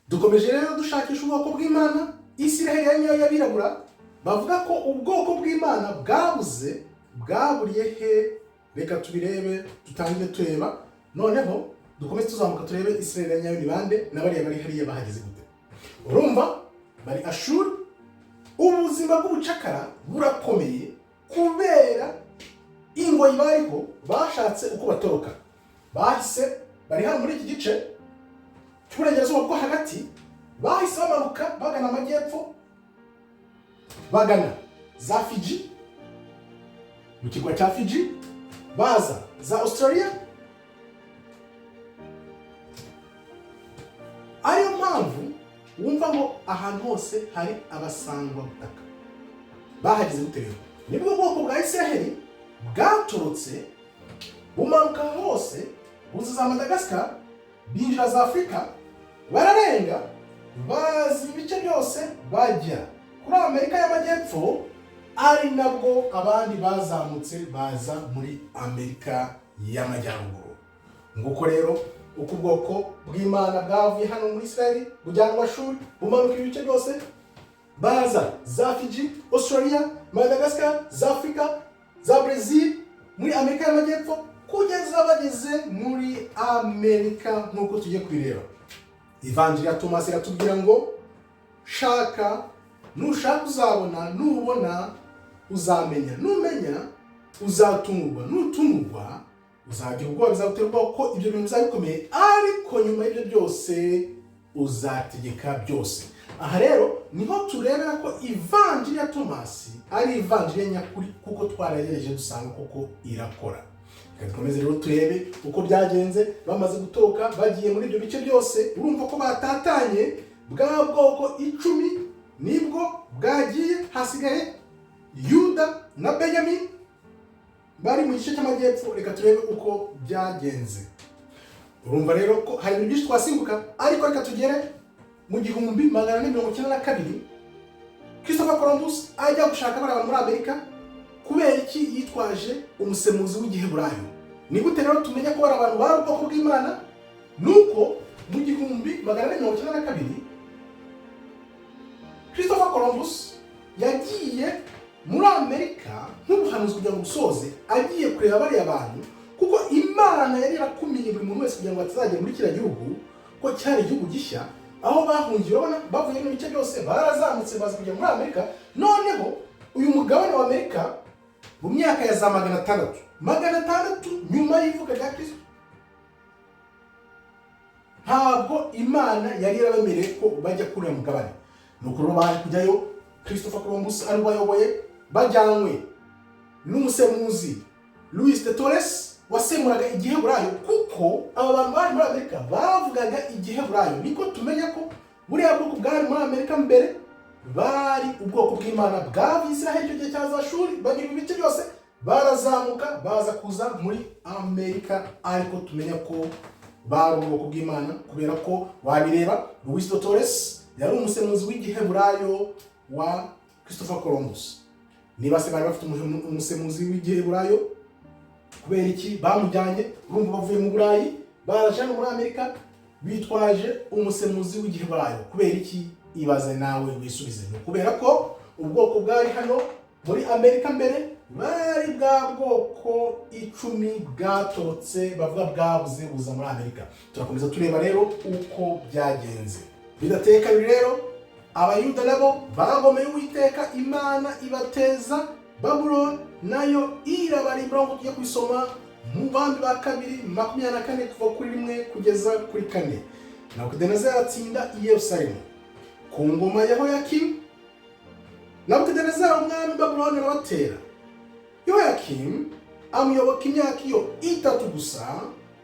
Dukomeje rero dushakisha ubwoko bw'Imana. iSiraheli yanyo y'abirabura bavuga ko ubwoko bw'Imana bwabuze, bwaburiye he? Reka tubirebe, tutangire tureba. Noneho dukomeze tuzamuka turebe iSiraheli yanyo ni bande n'abariya bari hariya bahageze gute. Urumva bari Ashuri. Ubuzima bw'ubucakara burakomeye kubera ingoyi bariho bashatse uko batoroka. Bahise bari hano muri iki gice cy'uburengerazuba bwo hagati, bahise bamanuka bagana amajyepfo, bagana za Fiji, mu kirwa cya Fiji, baza za Australia. Ariyo mpamvu wumva ngo ahantu hose hari abasangwa butaka. Bahageze gute rero? Nibwo bwoko bwa iSiraheli bwaturutse bumanuka hose, buza za Madagascar, binjira za Afrika, bararenga bazi ibice byose bajya kuri Amerika y'Amajyepfo, ari nabwo abandi bazamutse baza muri Amerika y'Amajyaruguru. Nguko rero uko ubwoko bw'Imana bwavuye hano muri Israeli bujyanwa Ashuri, bumanuka ibice byose, baza za Fiji, Australia, Madagascar, za Afrika, za Brazil, muri Amerika y'Amajyepfo, kugeza bageze muri Amerika nk'uko tugiye kubireba. Ivanjiri ya Tomasi iratubwira ngo shaka, nushaka uzabona, nubona uzamenya, numenya uzatungurwa, nutungurwa uzagira ubwoba, bizagutera ubwoba ko ibyo bintu bizabikomeye, ariko nyuma y'ibyo byose uzategeka byose. Aha rero niho turebera ko ivanjiri ya Tomasi ari ivanjiri ya nyakuri, kuko twaragereje dusanga koko irakora. Reka dukomeze rero turebe uko byagenze bamaze gutoka bagiye muri ibyo bice byose. Urumva ko batatanye, bwa bwoko 10 nibwo bwagiye, hasigaye Yuda na Benyamin bari mu gice cy'amajyepfo. Reka turebe uko byagenze. Urumva rero ko hari ibintu byinshi twasimbuka, ariko reka tugere mu 1492 Christopher Columbus ajya gushaka abantu muri Amerika. Kubera iki yitwaje umusemuzi w'igiheburayo? Ni gute rero tumenya ko bari abantu bari ubwoko bw'Imana? Nuko mu 1492 Christopher Columbus yagiye muri Amerika nk'ubuhanuzi kugira ngo busoze, agiye kureba bariya abantu, kuko Imana yari yarakumiye buri muntu wese kugira ngo atazagera muri kiriya gihugu, ko cyari igihugu gishya aho bahungiye. Urabona bavuye mu bice byose, barazamutse baza kujya muri Amerika. Noneho uyu mugabane wa Amerika mu myaka ya za 600 nyuma y'ivuka rya Kristo, ntabwo Imana yari yarabemereye ko bajya kuri uyu mugabane. Nuko rero baje kujyayo, Christopher Columbus ari bayoboye, bajyanwe n'umusemuzi Louis de Torres wasemuraga igiheburayo, kuko aba bantu bari muri Amerika bavugaga igiheburayo. Niko tumenya ko buriya bwoko bwari muri Amerika mbere bari ubwoko bw'Imana bwavuye Israheli icyo gihe cya Ashuri, bagira ibice byose, barazamuka baza kuza muri Amerika, ariko tumenya ko bari ubwoko bw'Imana kubera ko wabireba Louis de Torres yari umusemuzi w'igiheburayo wa Christopher Columbus. Niba se bari bafite umusemuzi w'igiheburayo, kubera iki bamujyanye? Urumva bavuye mu Burayi baraje muri Amerika bitwaje umusemuzi w'igiheburayo. Kubera iki? Ibaze nawe wisubize. Kubera ko ubwoko bwari hano muri Amerika mbere bari bwa bwoko 10 bwatorotse, bavuga bwabuze buza muri Amerika. Turakomeza tureba rero uko byagenze. Bidateka rero Abayuda nabo bagomeye Uwiteka, Imana ibateza Babuloni, nayo irabarimbura. Ngo tujye kwisoma mu Bami ba kabiri 24 kuva kuri 1 kugeza kuri 4. Nebukadinezari atsinda i Yerusalemu ku ngoma ya Yehoyakimu. Nebukadinezari umwami Babuloni arabatera. Yehoyakimu amuyoboka imyaka 3 gusa,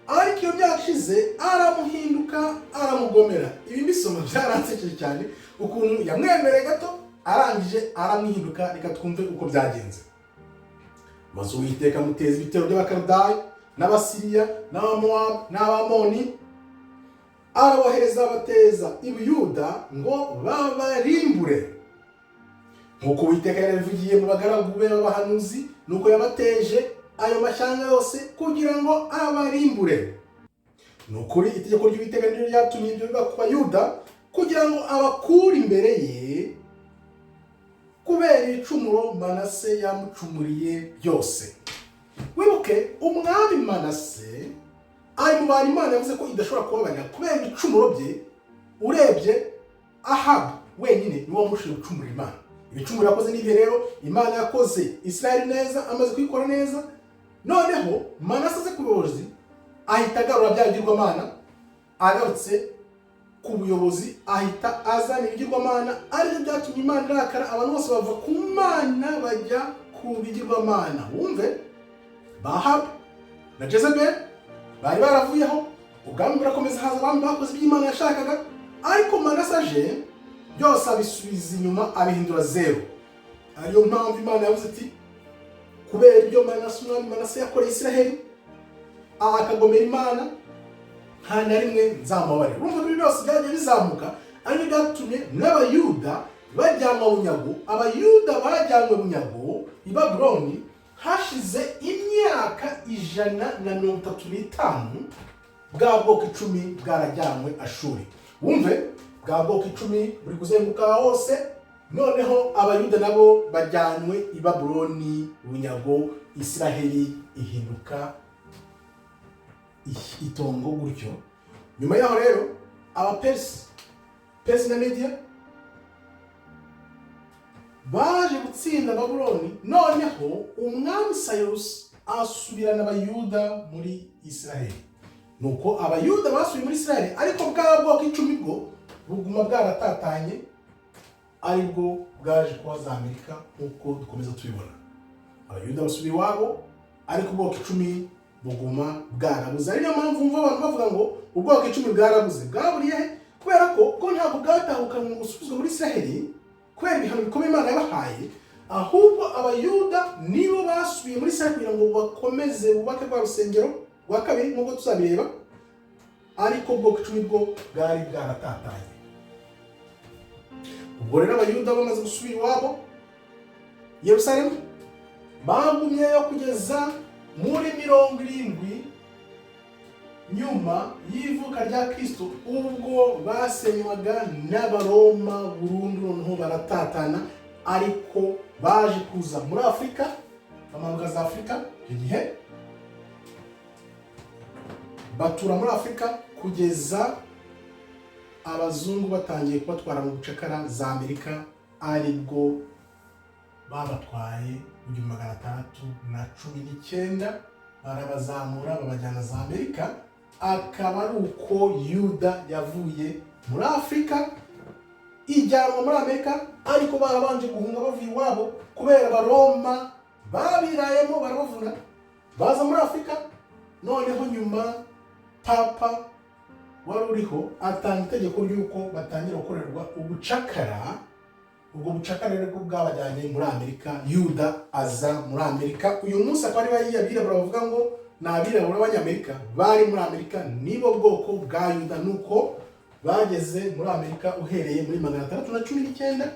ariko iyo myaka ishize aramuhinduka, aramugomera. Ibi mbisoma byaransekeje cyane ukuntu yamwemereye gato, arangije aramwihinduka. Reka twumve uko byagenze. Maze Uwiteka amuteza ibitero by'Abakaldayi n'Abasiriya n'Abamowabu n'Abamoni, arabohereza bateza Ibuyuda ngo babarimbure. Nk'uko Uwiteka yarabivugiye mu bagaragu be b'abahanuzi, nuko yabateje ayo mashyanga yose kugira ngo abarimbure. Nukuri itegeko ry'Uwiteka niryo ryatumye ibyo biba ku Bayuda, kugira ngo abakure imbere ye kubera ibicumuro Manase yamucumuriye byose. Wibuke umwami Manase ari mu bantu Imana yavuze ko idashobora kubabarira kubera ibicumuro bye. Urebye Ahabu wenyine niwo mushije gucumura Imana. Ibicumuro yakoze n'ibihe rero Imana yakoze Isiraheli neza, amaze kuyikora neza. Noneho Manase aze ku buyobozi ahita agarura bya bigirwamana, agarutse ku buyobozi ahita azana ibigirwamana, aribyo byatumye Imana irakara, abantu bose bava ku Mana bajya ku bigirwamana. Wumve Ahabu na Jezebeli bari baravuyeho, ubwami burakomeza, haza abami bakoze ibyo Imana yashakaga, ariko Manase aje byose abisubiza inyuma, abihindura zero. Ariyo mpamvu Imana yavuze iti kubera ibyo umwami Manase yakoreye Isiraheli akagomera Imana, nta na rimwe nzamubabarira. Urumva ko byose byagiye bizamuka, ariko byatumye n'Abayuda bajyanwa bunyago. Abayuda bajyanwe bunyago i Babuloni hashize imyaka 135, bwa bwoko 10 bwarajyanwe Ashuri. Wumve bwa bwoko 10 buri kuzenguka hose. Noneho Abayuda nabo bajyanwe i Babuloni bunyago, Isiraheli ihinduka itongo gutyo. Nyuma yaho rero Abapersi na Media baje gutsinda Babuloni. Noneho umwami Cyrus asubirana Abayuda muri Isiraheli. Nuko Abayuda basubiye muri Isiraheli, ariko bwa bwoko 10 bwo buguma bwaratatanye, aribwo bwaje kubaza Amerika nk'uko dukomeza tubibona. Abayuda basubiye iwabo, ariko ubwoko 10 buguma bwarabuze. Ari niyo mpamvu mva abantu bavuga ngo ubwoko 10 bwarabuze. Bwaburiye kubera ko ntabwo bwatahukanwe ngo busubizwe muri Isiraheli kubera ibihano bikomeye Imana yabahaye, ahubwo Abayuda nibo basubiye muri Isiraheli kugira ngo bakomeze bubake rwa rusengero rwa kabiri nk'uko tuzabireba, ariko ubwoko 10 bwo bwari bwaratatanye. Ubwo rero Abayuda bamaze gusubira iwabo Yerusalemu, bagumyeyo kugeza muri 70 nyuma y'ivuka rya Kristo, ubwo basenywaga n'Abaroma burundu. Noneho baratatana, ariko baje kuza muri Afurika, bamanuka za Afurika icyo gihe, batura muri Afurika kugeza abazungu batangiye kubatwara mu bucakara za Amerika, aribwo babatwaye mu 1619, barabazamura babajyana za Amerika. Akaba ari uko Yuda yavuye muri Afurika ijyanwa muri Amerika, ariko barabanje guhunga bavuye iwabo kubera Abaroma babirayemo barabavuna, baza muri Afurika. Noneho nyuma Papa wari uriho atanga itegeko ry'uko batangira gukorerwa ubucakara. Ubwo bucakara rero bwabajyanye muri Amerika. Yuda aza muri Amerika. Uyu munsi akaba ari abirabura bavuga ngo ni abirabura b'Abanyamerika bari muri Amerika, nibo bwoko bwa Yuda. Nuko bageze muri Amerika uhereye muri 619,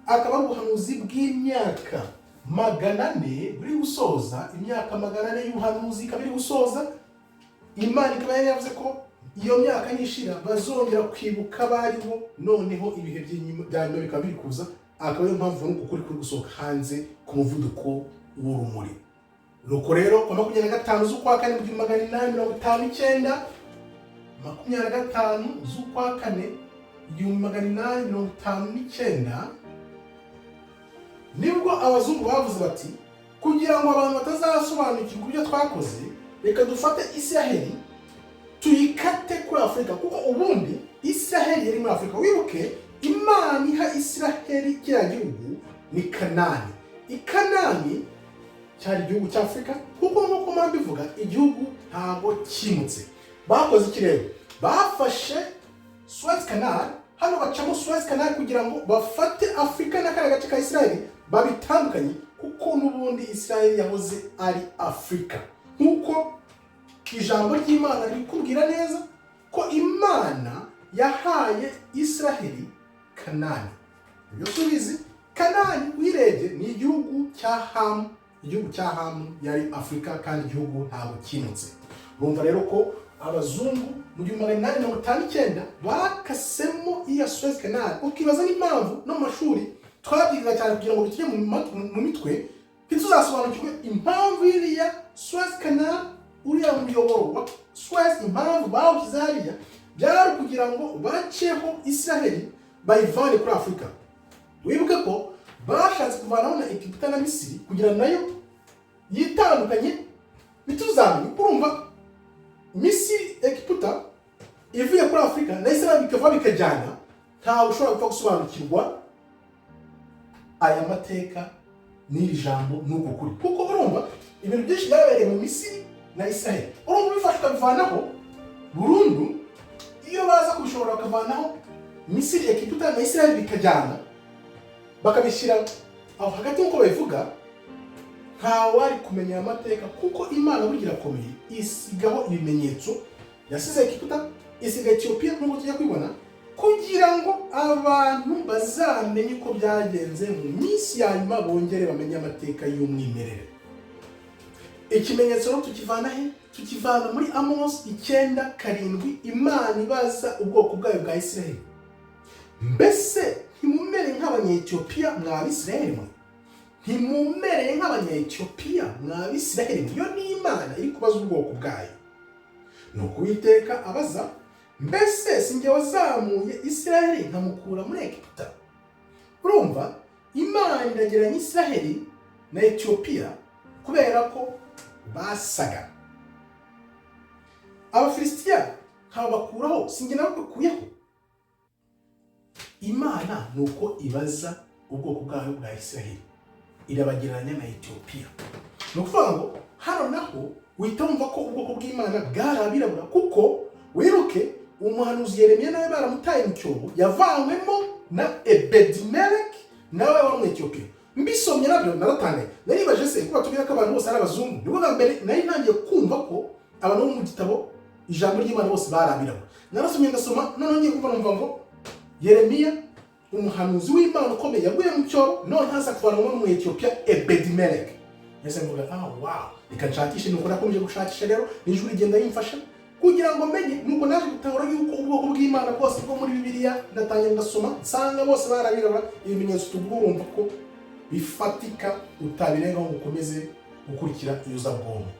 akaba ari ubuhanuzi bw'imyaka 400 buri gusoza. Imyaka 400 y'ubuhanuzi ikaba iri gusoza. Imana ikaba yari yavuze ko iyo myaka nishira bazongera kwibuka bariho, noneho ibihe by'anyuma bikaba biri kuza. Akaba ariyo mpamvu nuko kuri gusohoka hanze ku muvuduko w'urumuri. Nuko rero ku 25 z'ukwa kane 1859, 25 z'ukwa kane 1859, nibwo abazungu bavuze bati kugira ngo abantu batazasobanukirwa ibyo twakoze, reka dufate Isiraheli tuyikate kuri Afurika, kuko ubundi Isiraheli yari muri Afurika. Wibuke Imana iha Isiraheli kiriya gihugu ni Kanani. Ikanani cyari igihugu cya Afurika, kuko nk'uko murabivuga igihugu ntabwo kimutse. Bakoze iki rero? Bafashe Suez Canal, hano bacamo Suez Canal kugira ngo bafate Afurika n'akariya gace ka Isiraheli babitandukanye, kuko n'ubundi Isiraheli yahoze ari Afurika. Nk'uko ijambo ry'Imana rikubwira neza ko Imana yahaye Isiraheli Kanani. Ibyo tubizi, Kanani wirebye ni igihugu cya Hamu. Igihugu cya Hamu yari Afurika, kandi igihugu ntabwo kinutse. Urumva rero ko abazungu mu 1859 bakasemo iya Suez Canal. Ukibaza n'impamvu no mu mashuri twabyigaga cyane kugira ngo bitujye mu mitwe ntituzasobanukirwe impamvu iriya Suez Canal, uriya muyoboro wa Suez, impamvu bawushyize hariya byari kugira ngo baceho iSiraheli bayivane kuri Afurika. Wibuke ko bashatse kuvanaho na Egiputa na Misiri kugira nayo yitandukanye bituzamenya. Urumva Misiri, Egiputa ivuye kuri Afurika na Israel bikava bikajyana, ntawe ushobora gupfa gusobanukirwa aya mateka n'iri jambo n'uko kuri, kuko urumva ibintu byinshi byabereye mu Misiri na Israel. Urumva bifashwe bivanaho burundu, iyo baza kubishobora bakavanaho Misiri, Egiputa na Israel bikajyana bakabishyira aho hagati nk'uko babivuga, ntawari kumenya amateka, kuko Imana burya irakomeye, isigaho ibimenyetso. Yasize Egiputa, isiga Ethiopia nk'uko tujya kwibona, kugira ngo abantu bazamenye ko byagenze mu minsi ya nyuma, bongere bamenye amateka y'umwimerere. Ikimenyetso rero tukivana he? Tukivana muri Amos 9:7. Imana ibaza ubwoko bwayo bwa Isiraheli, mbese ntimumere nk'Abanyetiyopiya mw'Abisiraheli mwe? Ntimumereye nk'Abanyetiyopiya mw'Abisiraheli mwe? Iyo ni Imana iri kubaza ubwoko bwayo. Nuko Uwiteka abaza, mbese si njye wazamuye Isiraheli nkamukura muri Egiputa? Urumva Imana iragereranya Isiraheli na Ethiopia kubera ko basaga. Abafilisitiya nkabakuraho, si njye nabakuyeho. Imana nuko ibaza ubwoko bwayo bwa Isiraheli, irabagereranya na Ethiopia. Nukuvuga ngo hano naho uhita wumva ko ubwoko bw'Imana bwarabirabura, kuko wiruke umuhanuzi Yeremiya nawe baramutaye mu cyobo, yavanywemo na Ebedimeleki nawe wari mu Ethiopia. Mbisomye nabyo naratangaye, naribaje se kuba tubwira ko abantu bose ari abazungu. Nibwo bwa mbere nari ntangiye kumva ko abantu bo mu gitabo ijambo ry'Imana bose barabirabura. Narasomye ndasoma, none ngiye kumva numva ngo Yeremiya umuhanuzi w'Imana ukomeye yaguye mu cyobo, none haza kuvanwa mu Ethiopia Ebedimeleki. Yese mvuga wow, reka nshakishe. Nuko nakomeje gushakisha rero, n'ijuru rigenda yimfasha kugira ngo menye. Nuko naje gutahura yuko ubwoko bw'Imana bwose bwo muri Bibiliya, ndatangira ndasoma nsanga bose barabirabura. Ibimenyetso tugurumva ko bifatika utabirengaho gukomeze gukurikira iyo zabwonko.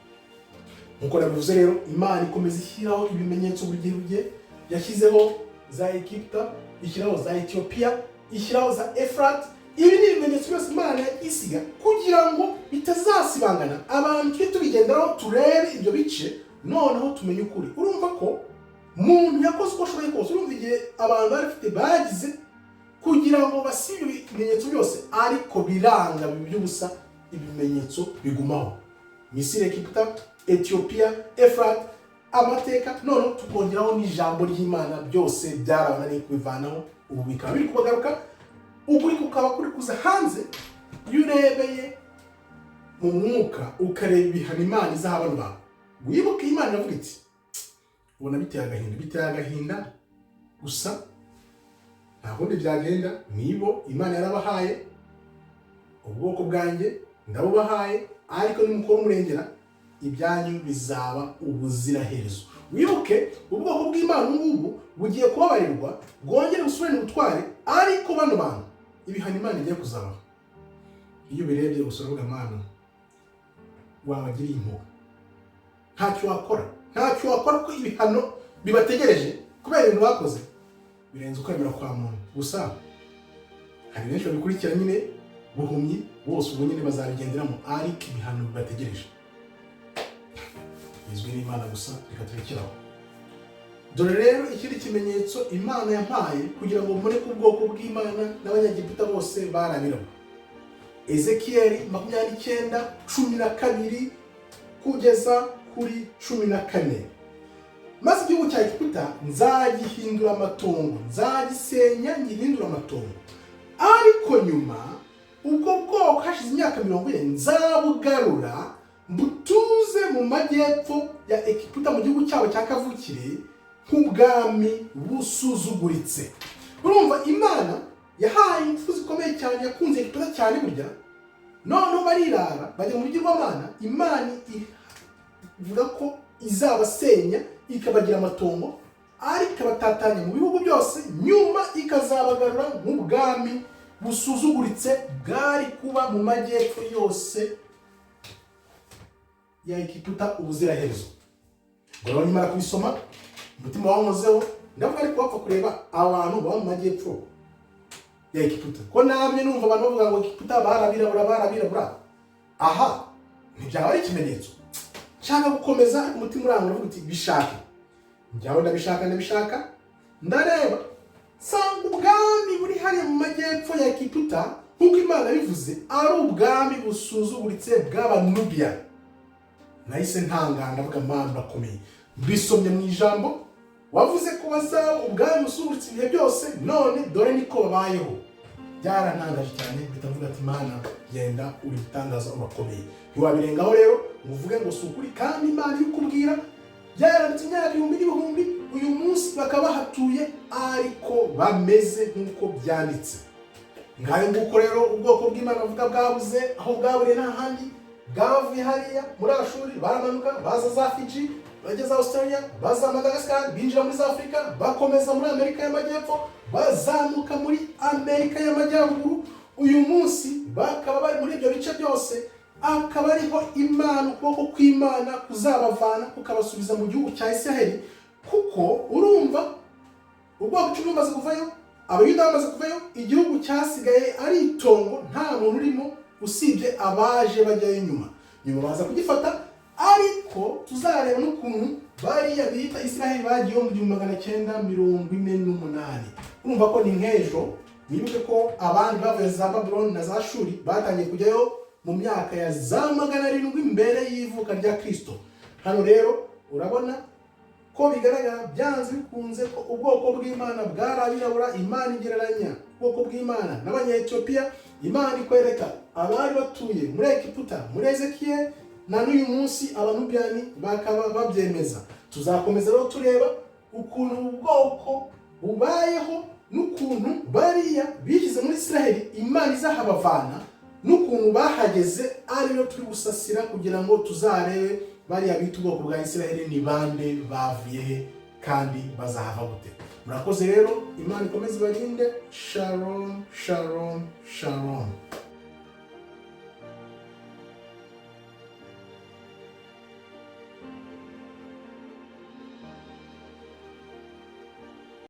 Nuko nabivuze rero, Imana ikomeza ishyiraho ibimenyetso bugiye yashyizeho za Egiputa, ishyiraho za Ethiopia, ishyiraho za Efrat. Ibi ni ibimenyetso byose Imana yisiga kugira ngo bitazasibangana, abantu tujye tubigenderaho turebe ibyo bice, noneho tumenye ukuri. Urumva ko muntu yakoze uko ashoboye kose. Urumva igihe abantu bafite bagize kugira ngo basibe ibimenyetso byose, ariko biranga by'ubusa, ibimenyetso bigumaho. Misiri, Egiputa, Ethiopia, Efrat, amateka, none tukongeraho n'ijambo ry'Imana, byose byarabananiye kubivanaho. Ubu bikaba biri kubagaruka, ukuri kukaba kuri kuza hanze. Iyo urebeye mu mwuka ukareba ibihano Imana izaha abantu bawe, wibuke Imana iravuga iti, ubona biteye agahinda gusa nta bundi byagenda. Nibo Imana yarabahaye ubwoko bwanjye, ndabubahaye, ariko nimukora umurengera ibyanyu bizaba ubuziraherezo. Wibuke ubwoko bw'Imana ngubu bugiye kubabarirwa, bwongere busubirane ubutware, ariko bano bantu ibihano Imana igiye kuzabaha, iyo birebye usuravuga Mana wabagiriye impuhwe. Ntacyo wakora ko ibihano bibategereje kubera ibintu bakoze birenze ukwemera kwa muntu. Gusa hari benshi babikurikira nyine buhumyi, bose ubu nyine bazabigenderamo, ariko ibihano bibategereje bizwi n'Imana gusa. Reka turekeraho. Dore rero ikindi kimenyetso Imana yampaye kugira ngo mbone ko ubwoko bw'Imana n'Abanyagiputa bose barabirabura. Ezekiyeli 29:12 kugeza kuri 14. Maze igihugu cya Egiputa nzagihindura amatongo, nzagisenya ngihindura amatongo, ariko nyuma ubwo bwoko hashize imyaka 40 nzabugarura mbutuze mu majyepfo ya Egiputa, mu gihugu cyabo cya kavukire, nk'ubwami busuzuguritse. Urumva Imana yahaye ingufu zikomeye cyane, yakunze Egiputa cyane burya, noneho barirara bajya mu bigirwamana. Imana ivuga ko izabasenya ikabagira amatongo, ariko abatatanya mu bihugu byose, nyuma ikazabagarura nk'ubwami busuzuguritse bwari kuba mu majyepfo yose ya Egiputa ubuziraherezo. Ngo nyuma kubisoma umutima wankozeho, ndavuga ariko wapfa kureba abantu baba mu majyepfo ya Egiputa, ko namwe numva abantu bavuga ngo Egiputa barabirabura. Aha ntibyaba ari ikimenyetso. Nshaka gukomeza umutima uranga uvuga uti bishake. Njyaho ndabishaka ndareba sanga ubwami buri hariya mu majyepfo ya Egiputa nk'uko Imana bivuze ari ubwami busuzuguritse bw'Abanubiya. Nahise ntangara ndavuga Mana urakomeye. Bisomye mu ijambo wavuze ko bazaba ubwami busuzuguritse ibihe byose, none dore niko babayeho. Byarantangaje cyane bitavuga ati Mana genda uri gutangaza urakomeye. Ntiwabirengaho rero uvuge ngo si ukuri, kandi Imana ikubwira byaranditse imyaka ibihumbi n'ibihumbi, uyu munsi bakaba bahatuye ariko bameze nk'uko byanditse. Ngaho nguko rero ubwoko bw'Imana bavuga bwabuze, aho bwaburiye nta handi, bwavuye hariya muri Ashuri baramanuka baza za Fiji, bageza Australia, baza Madagascar, binjira muri za Afrika, bakomeza muri Amerika y'Amajyepfo, bazamuka muri Amerika y'Amajyaruguru. Uyu munsi bakaba bari muri ibyo bice byose, akaba ariho Imana, ukuboko kw'Imana kuzabavana kukabasubiza mu gihugu cya iSiraheli. Kuko urumva ubwoko icumi bumaze kuvayo, Abayuda bamaze kuvayo, igihugu cyasigaye ari itongo, nta muntu urimo usibye abaje bajyayo nyuma baza kugifata. Ariko tuzareba n'ukuntu bariya bita iSiraheli bagiye mu 1948. Urumva ko ni nk'ejo. Nibuke ko abandi bavuye za Babylon na za Shuri batangiye kujyayo mu myaka ya za 700 mbere y'ivuka rya Kristo. Hano rero urabona ko bigaragara byanze bikunze ko ubwoko bw'Imana bwarabirabura. Imana igereranya ubwoko bw'Imana n'Abanyetiyopiya. Imana ikwereka abari batuye muri Egiputa muri Ezekiel, na n'uyu munsi Abanubiyani bakaba babyemeza. Tuzakomeza rero tureba ukuntu ubwoko bubayeho, n'ukuntu bariya bigize muri iSiraheli Imana izahabavana, n'ukuntu bahageze ariyo turi gusasira kugira ngo tuzarebe bariya bita ubwoko bwa iSiraheli ni bande, bavuye he, kandi bazahava gute. Murakoze rero, Imana ikomeze ibarinde. Shalom, shalom, shalom.